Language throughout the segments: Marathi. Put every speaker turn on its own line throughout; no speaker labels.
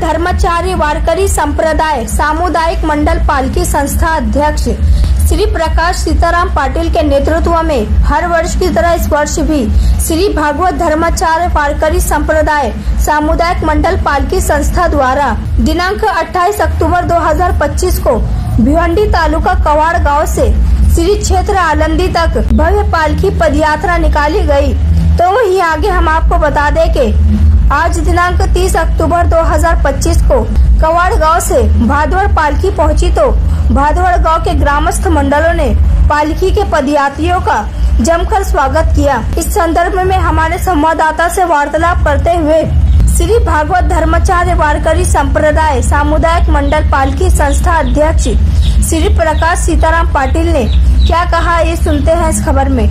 धर्माचार्य वारकरी संप्रदाय सामुदायिक मंडल पालकी संस्था अध्यक्ष श्री प्रकाश सीताराम पाटिल के नेतृत्व में हर वर्ष की तरह इस वर्ष भी श्री भागवत धर्माचार्य वारकरी संप्रदाय सामुदायिक मंडल पालकी संस्था द्वारा दिनांक 28 अक्टूबर 2025 को भिवंडी तालुका कवाड़ गांव से श्री क्षेत्र आलंदी तक भव्य पालकी पदयात्रा निकाली गई। तो वहीं आगे हम आपको बता दें कि आज दिनांक 30 अक्टूबर 2025 को कवाड़ गांव से भादवड़ पालकी पहुंची तो भादवड़ गांव के ग्रामस्थ मंडलों ने पालकी के पदयात्रियों का जमकर स्वागत किया। इस संदर्भ में हमारे संवाददाता से वार्तालाप करते हुए श्री भागवत धर्माचार्य वारकरी संप्रदाय सामुदायिक मंडल पालकी संस्था अध्यक्ष श्री प्रकाश सीताराम पाटिल ने क्या कहा, ये सुनते हैं इस खबर में।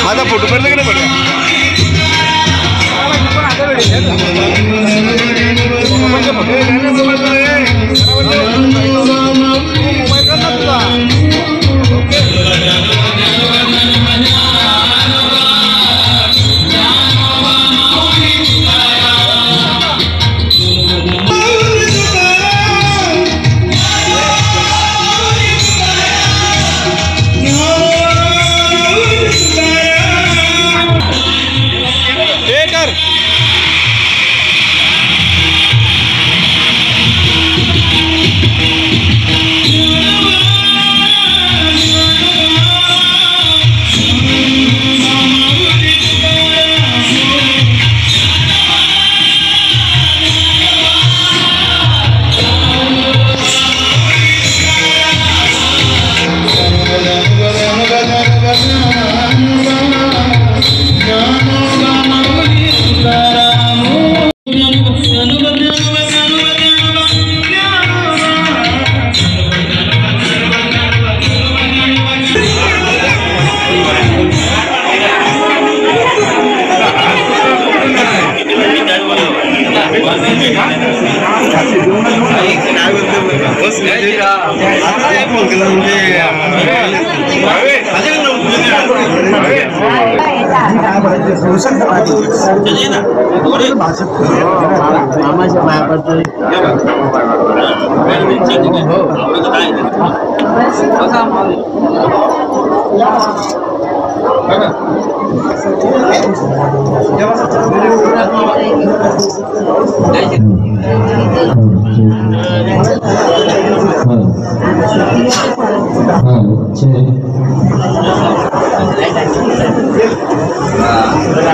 माझा फोटो पडला की नाही पडला?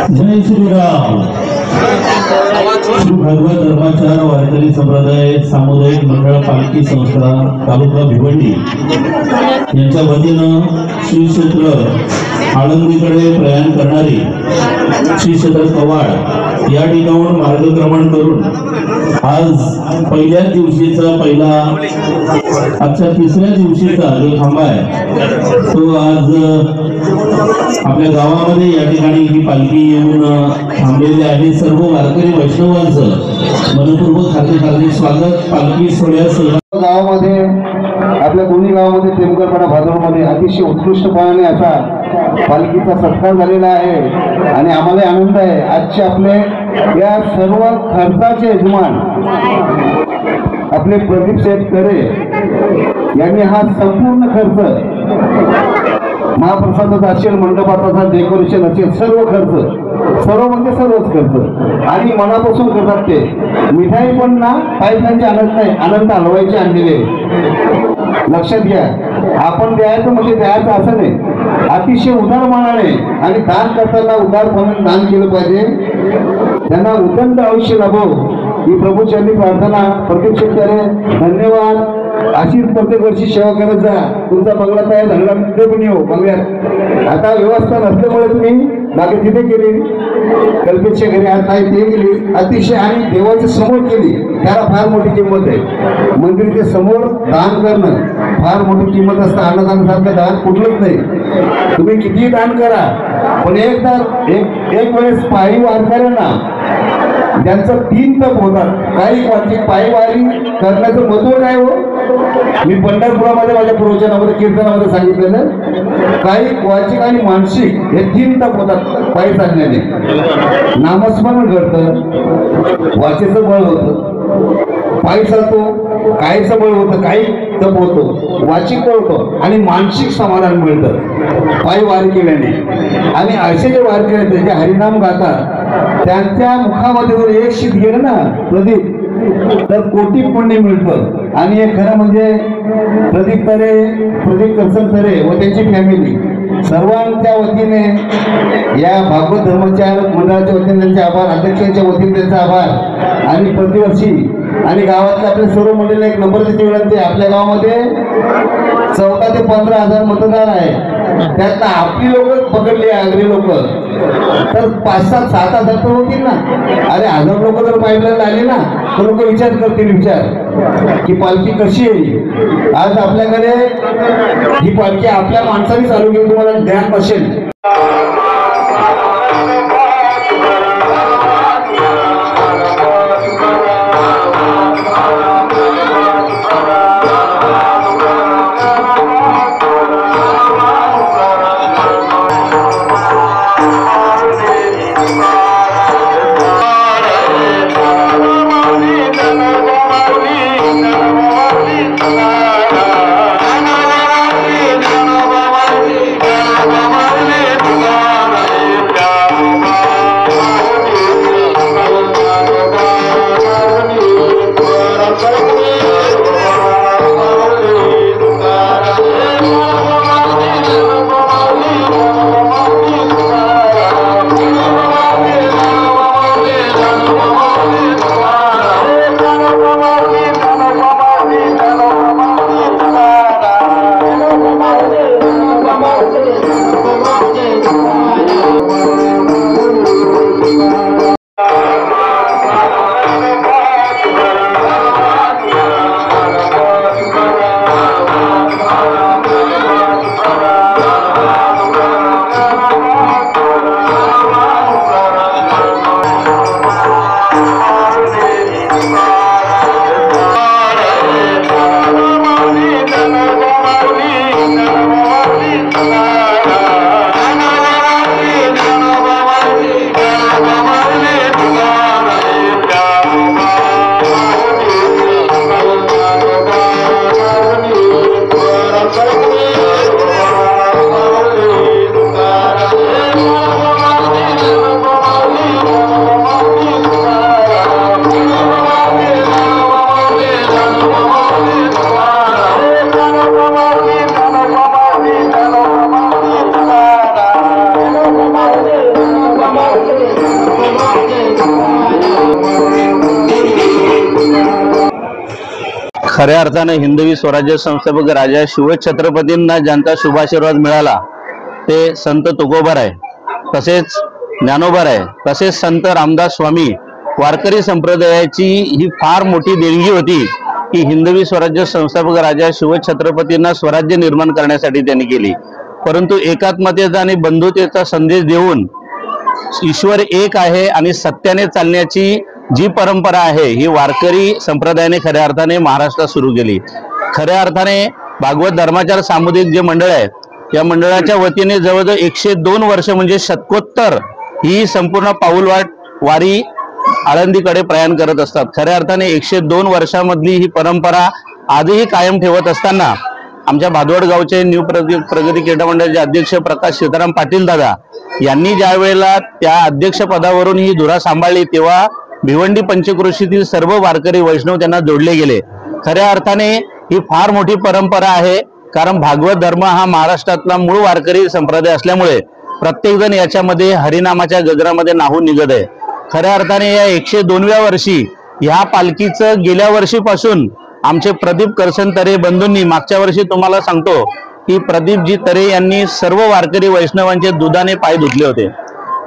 जय श्रीराम। श्री भगवत धर्माचार वारकरी संप्रदाय सामुदायिक मंडळ पालखी संस्था तालुका भिवंडी यांच्या वतीनं श्री क्षेत्र आळंदीकडे प्रयाण करणारी श्री क्षेत्र कवाड या ठिकाणाहून मार्गक्रमण करून आज पहिल्या दिवशीचा आजच्या तिसऱ्या दिवशीचा जो थांबा आहे तो आज आपल्या गावामध्ये या ठिकाणी ही पालखी येऊन थांबलेली आहे। सर्व वारकरी वैष्णवांचं मनपूर्वक हार्दिक स्वागत। पालखी सोहळ्यात
गावामध्ये आपल्या दोन्ही गावामध्ये टेमकरपाडा भादरमध्ये अतिशय उत्कृष्टपणाने असा पालखीचा सत्कार झालेला आहे आणि आम्हाला आनंद आहे। आजचे आपले या सर्व खर्चाचे यजमान आपले प्रदीप शेठ करे यांनी हा संपूर्ण खर्च महाप्रसादाचा असेल, मंडपाचा डेकोरेशन असेल, सर्व म्हणजे सर्वच खर्च आणि मनापासून करतात ते। मिठाई पण ना पायथ्यांचे आणत नाही, आनंद हलवायचे आणलेले। लक्षात घ्या, आपण द्यायचं म्हणजे द्यायचं असं नाही, अतिशय उदार मनाने आणि दान करताना उदारपणाने दान केलं पाहिजे। त्यांना उदंड आयुष्य लाभो ही प्रभूचरणी प्रार्थना। प्रदीप शेठ करे धन्यवाद। अशीच प्रत्येक वर्षी सेवा करत जा। तुमचा बंगला तयार झालेला तिथे पण येऊ बंगल्यात। आता व्यवस्था नसल्यामुळे तुम्ही बाकी तिथे केली, कल्पेच्या घरी आज नाही ते केली अतिशय आणि देवाच्या समोर केली, त्याला फार मोठी किंमत आहे। मंदिराच्या समोर दान करणं फार मोठी किंमत असतं। अन्नदानासारखं दान कुठलंच नाही। तुम्ही किती दान करा पण एक वेळेस पायी वारकऱ्यांना ज्यांचं 3 तप होतात, काही वाचिक पायी वारी करण्याचं महत्व काय हो? मी पंढरपुरामध्ये माझ्या प्रवचनामध्ये कीर्तनामध्ये सांगितलेलं, काही वाचिक आणि मानसिक हे 3 तप होतात पायी चालण्याने। नामस्मरण घडतं, वाचेचं बळ होतं, पायी चालतो कायचं बळ होतं, काही तप होतो, वाचिक बळ होतं आणि मानसिक समाधान मिळतं पायी वारी केल्याने। आणि असे जे वारकरी आहेत जे हरिनाम गातात त्यांच्या मुखामध्ये जर एक शीत गेलं ना प्रदीप तर कोटी पुण्य मिळतं। आणि हे खरं म्हणजे प्रदीप करसन तरे व त्यांची फॅमिली सर्वांच्या वतीने या भागवत धर्माचार मंडळाच्या वतीने त्यांचे आभार, अध्यक्षांच्या वतीने त्यांचा आभार। आणि प्रतिवर्षी आणि गावातले आपले सर्व मंडळींना एक नंबर त्याची विनंती आहे। आपल्या गावामध्ये 14 ते 15 हजार मतदार आहे, त्यातनं आपली लोक पकडली आगरी लोक तर 5-7 हजार तर होतील ना। अरे 1000 लोक जर पाईपलाईन आले ना तर लोक विचार करतील की पालखी कशी आहे। आज आपल्याकडे ही पालखी आपल्या माणसाने चालू केली, तुम्हाला ज्ञान नसेल।
खऱ्या अर्थाने हिंदवी स्वराज्य संस्थापक राजा शिवछत्रपतींना ज्यांचा शुभाशीर्वाद मिळाला ते संत तुकोबाराय, तसेच ज्ञानोबाराय, तसेच संत रामदास स्वामी वारकरी संप्रदायाची ही फार मोठी देणगी होती की हिंदवी स्वराज्य संस्थापक राजा शिवछत्रपतींना स्वराज्य निर्माण करण्यासाठी त्यांनी केली। परंतु एकात्मतेचा आणि बंधुतेचा संदेश देऊन ईश्वर एक आहे आणि सत्याने चालण्याची जी परंपरा आहे ही वारकरी संप्रदायाने खऱ्या अर्थाने महाराष्ट्रात सुरू केली। खऱ्या अर्थाने भागवत धर्माचार सामुदायिक जे मंडळ आहे या मंडळाच्या वतीने जवळजवळ 102 वर्ष म्हणजे शतकोत्तर ही संपूर्ण पाऊलवाट वारी आळंदीकडे प्रयाण करत असतात। खऱ्या अर्थाने 102 वर्षामधली ही परंपरा आजही कायम ठेवत असताना आमच्या भादवड गावचे न्यू प्रगती क्रीडा मंडळाचे अध्यक्ष प्रकाश सीताराम पाटील दादा यांनी ज्या वेळेला त्या अध्यक्ष पदावरून ही धुरा सांभाळली तेव्हा भिवंडी पंचक्रोशीतील सर्व वारकरी वैष्णव त्यांना जोडले गेले। खऱ्या अर्थाने ही फार मोठी परंपरा आहे, कारण भागवत धर्म हा महाराष्ट्रातला मूळ वारकरी संप्रदाय असल्यामुळे प्रत्येक जण याच्यामध्ये हरिनामाच्या गजरामध्ये नाहून निघत आहे। खऱ्या अर्थाने या 102व्या वर्षी ह्या पालखीचं गेल्या वर्षीपासून आमचे प्रदीप करसन तरे बंधूंनी, मागच्या वर्षी तुम्हाला सांगतो की प्रदीपजी तरे यांनी सर्व वारकरी वैष्णवांचे दुधाने पाय धुतले होते।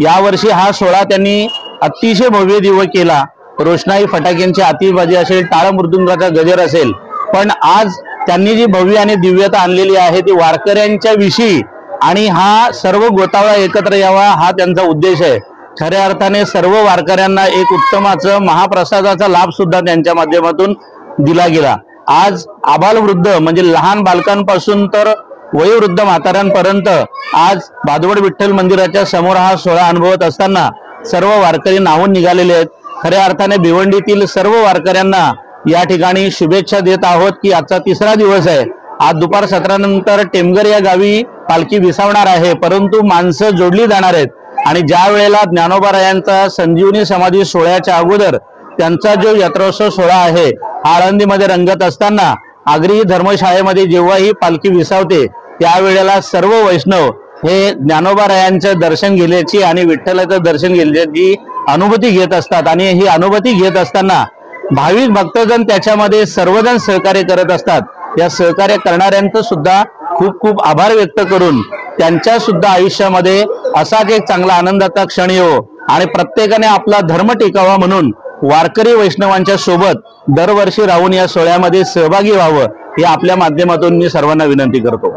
यावर्षी हा सोहळा त्यांनी अतिशय भव्य दिव्य केला। रोषणाई फटाक्यांची आतिषबाजी असेल, टाळ मृदुंगाचा गजर असेल, पण आज त्यांनी जी भव्य आणि दिव्यता आणलेली आहे ती वारकऱ्यांच्या विषयी आणि हा सर्व गोतावळा एकत्र यावा हा त्यांचा उद्देश आहे। खऱ्या अर्थाने सर्व वारकऱ्यांना एक उत्तमाचं महाप्रसादाचा लाभ सुद्धा त्यांच्या माध्यमातून दिला गेला। आज आबालवृद्ध म्हणजे लहान बालकांपासून तर वयोवृद्ध म्हाताऱ्यांपर्यंत आज भादवड विठ्ठल मंदिराच्या समोर हा सोहळा अनुभवत असताना सर्व वारकरी नाहून निघालेले आहेत। खऱ्या अर्थाने भिवंडीतील सर्व वारकऱ्यांना या ठिकाणी शुभेच्छा देत आहोत की आजचा 3रा दिवस आहे। आज दुपार 17 नंतर टेमघर या गावी पालखी विसावणार आहे, परंतु माणसं जोडली जाणार आहेत आणि ज्या वेळेला ज्ञानोबारायांचा संजीवनी समाधी सोहळ्याच्या अगोदर त्यांचा जो यात्रोत्सव सोहळा आहे आळंदीमध्ये रंगत असताना आगरी धर्मशाळेमध्ये जेव्हा ही पालखी विसावते त्यावेळेला सर्व वैष्णव हे ज्ञानोबारायांचं दर्शन घेण्याची आणि विठ्ठलाचं दर्शन घेण्याची अनुभूती घेत असतात आणि ही अनुभूती घेत असताना भाविक भक्तजन त्याच्यामध्ये सर्वजण सहकार्य करत असतात। या सहकार्य करणाऱ्यांचं सुद्धा खूप खूप आभार व्यक्त करून त्यांच्या सुद्धा आयुष्यामध्ये असाच एक चांगला आनंदाचा क्षण येवो आणि प्रत्येकाने आपला धर्म टिकावा म्हणून वारकरी वैष्णवांच्या सोबत दरवर्षी राहून या सोहळ्यामध्ये सहभागी व्हावं हे आपल्या माध्यमातून मी सर्वांना विनंती करतो।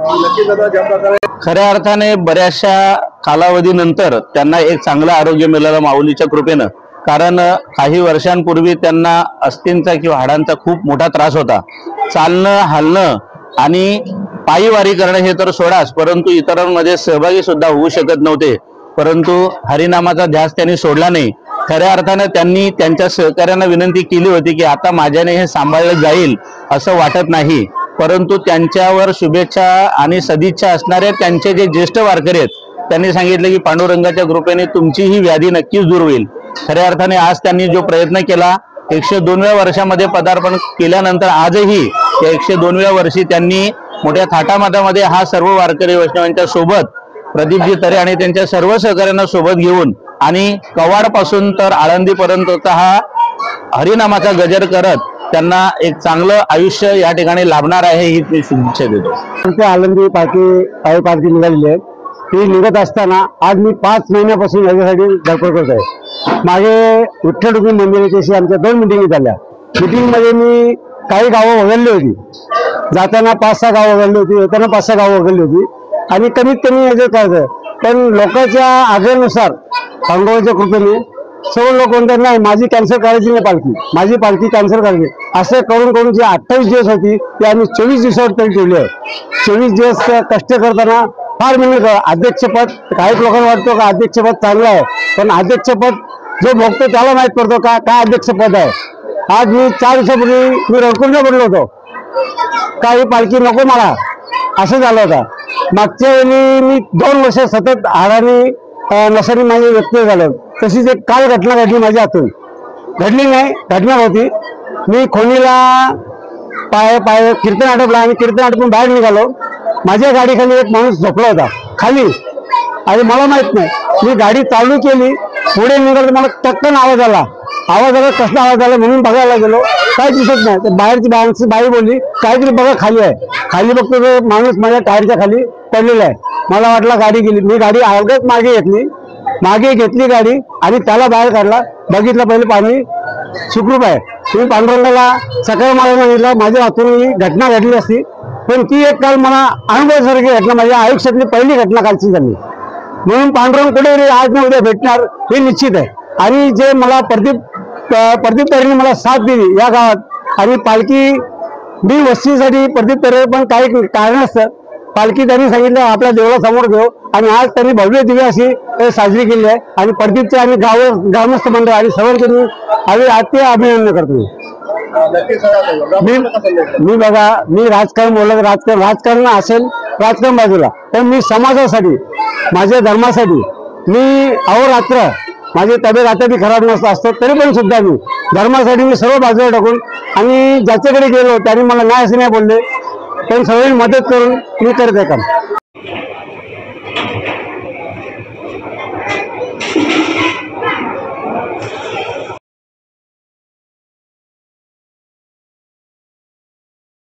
खऱ्या अर्थाने बऱ्याचशा कालावधीनंतर त्यांना एक चांगलं आरोग्य मिळालं माऊलीच्या कृपेनं, कारण काही वर्षांपूर्वी त्यांना अस्थिंचा किंवा हाडांचा खूप मोठा त्रास होता। चालणं, हलणं आणि पायी वारी करणं हे तर सोडाच, परंतु इतरांमध्ये सहभागी सुद्धा होऊ शकत नव्हते। परंतु हरिनामाचा ध्यास त्यांनी सोडला नाही। खऱ्या अर्थाने त्यांनी त्यांच्या सहकार्यांना विनंती केली होती की आता माझ्याने हे सांभाळलं जाईल असं वाटत नाही, परंतु त्यांच्यावर शुभेच्छा आणि सदिच्छा असणारे त्यांचे जे ज्येष्ठ वारकरी आहेत त्यांनी सांगितले की पांडुरंगाच्या कृपेने तुमची ही व्याधी नक्कीच दूर होईल। खऱ्या अर्थाने आज त्यांनी जो प्रयत्न केला 102व्या वर्षामध्ये पदार्पण केल्यानंतर आजही या 102व्या वर्षी त्यांनी मोठ्या थाटामाटामध्ये हा सर्व वारकरी वैष्णवांच्या सोबत प्रदीपजी तरे आणि त्यांच्या सर्व सहकाऱ्यांना सोबत घेऊन आणि कवाड पासून तर आळंदीपर्यंतचा हा हरिनामाचा गजर करत त्यांना एक चांगलं आयुष्य या ठिकाणी लाभणार आहे ही मी शुभेच्छा देतो।
आळंदी पालखी निघालेली आहे, ती निघत असताना आज मी 5 महिन्यापासून याच्यासाठी धडपड करत आहे। मागे विठ्ठल रुक्मिणी मंदिराची आमच्या 2 मिटिंगी झाल्या। मिटिंगमध्ये मी काही गावं वगळली होती, जाताना 5-6 गावं वगळली होती, येताना 5-6 गावं वगळली होती आणि कमीत कमी याचं करायचं, पण लोकांच्या आग्रहानुसार भांगवळच्या कृपेने सर्व लोक म्हणतात नाही माझी कॅन्सल करायची नाही पालखी, माझी पालखी कॅन्सल करायची, असं करून जे 28 दिवस होती ते आम्ही 24 दिवसावर तरी ठेवली आहे। 24 दिवस कष्ट करताना फार मेहनत, अध्यक्षपद काही लोकांना वाटतो का अध्यक्षपद चांगलं आहे, पण अध्यक्षपद जो भोगतो त्याला माहित पडतो का काय अध्यक्षपद आहे। आज मी 4 दिवसापूर्वी मी रडकुंड पडलो होतो, काही पालखी नको मला असं झालं होतं। मागच्या वेळी मी 2 वर्ष सतत हाडाने
नशाने माझे व्यक्त झालं. तशीच एक काल घटना घडली माझ्या हातून. घडली नाही, घटना होती. मी खोनीला पाय कीर्तन आटपला आणि कीर्तन आटपून बाहेर निघालो. माझ्या गाडीखाली एक माणूस झोपला होता खाली, आणि मला माहित नाही. मी गाडी चालू केली, पुढे निघालो, मला टक्कन आवाज आला. कसला आवाज आला म्हणून बघायला गेलो, काय दिसत नाही. तर बाहेरची बाई बोलली काहीतरी बघा खाली आहे. खाली बघतो तो माणूस माझ्या टायरच्या खाली पडलेला आहे. मला वाटलं गाडी गेली. मी गाडी अवघ्यात मागे घेतली गाडी आणि त्याला बाहेर काढला. बघितलं पहिले पाणी सुखरूप आहे. तुम्ही पांडुरंगाला सकाळी मला सांगितलं माझ्या हातून ही घटना घडली असती, पण ती एक काल मला अनुभवासारखी घटना, माझ्या आयुष्यातली पहिली घटना कालची झाली. म्हणून पांडुरंग कुठे आज न उद्या भेटणार हे निश्चित आहे. आणि जे मला प्रदीप तरेने मला साथ दिली या गावात, आणि पालखी मी वस्तीसाठी प्रदीप तरे पण काही कारण असतं, पालखी त्यांनी सांगितलं आपल्या देवळासमोर घेऊ, आणि आज त्यांनी भव्य दिव्य अशी साजरी केली आहे. आणि प्रदीपचे आणि ग्रामस्थ मंडळ आणि सर्वांचे आम्ही ते अभिनंदन करतो. मी बघा, मी राजकारण बोललो, राजकारण असेल, राजकारण बाजूला, पण मी समाजासाठी, माझ्या धर्मासाठी मी अहोरात्र, माझी तब्येत आता बी खराब नसतं असतं तरी पण सुद्धा मी धर्मासाठी मी सर्व बाजूला टाकून, आणि ज्याच्याकडे गेलो त्यांनी मला नाही असे नाही बोलले, पण सगळी मदत करून मी करते काम.